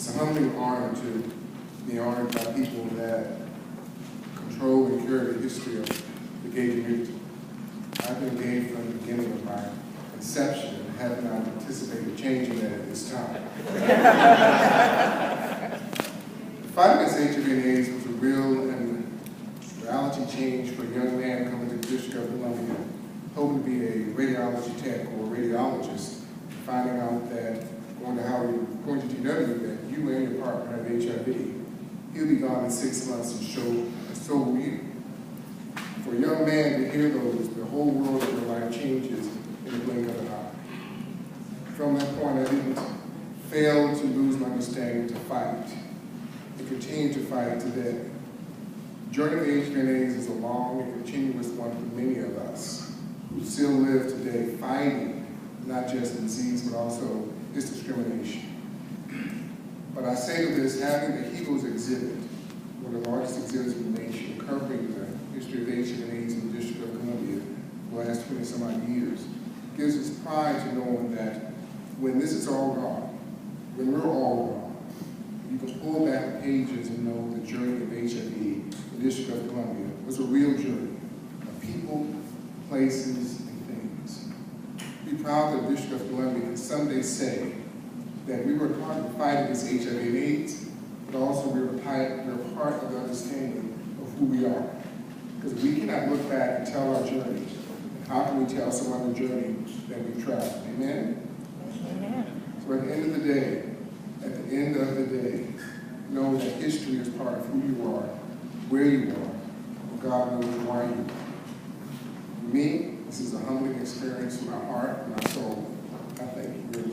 It's a humbling honor to be honored by people that control and carry the history of the gay community. I've been gay from the beginning of my conception and have not anticipated changing that at this time. The fight against HIV and AIDS was a real and reality change for a young man coming to the District of Columbia, hoping to be a radiology tech or a radiologist, finding out that going to GW that you and your partner have HIV. He'll be gone in 6 months, and so will you. For a young man to hear those, the whole world of your life changes in the blink of an eye. From that point, I didn't fail to lose my understanding to fight, and continue to fight today. The journey of HIV and AIDS is a long and continuous one for many of us who still live today fighting not just disease, but also its discrimination. But I say to this, having the Heroes exhibit, one of the largest exhibits in the nation, covering the history of HIV and AIDS in the District of Columbia for the last 20-some-odd years, gives us pride to knowing that when this is all gone, when we're all gone, you can pull back the pages and know the journey of HIV in the District of Columbia was a real journey of people, places, and things. Be proud that the District of Columbia can someday say that we were part of the fight against HIV and AIDS, but also we're part of the understanding of who we are. Because we cannot look back and tell our journey. How can we tell someone the journey that we've traveled? Amen? Amen. So at the end of the day, know that history is part of who you are, where you are, and God knows why you are. For me, this is a humbling experience in my heart and my soul. I thank you very much.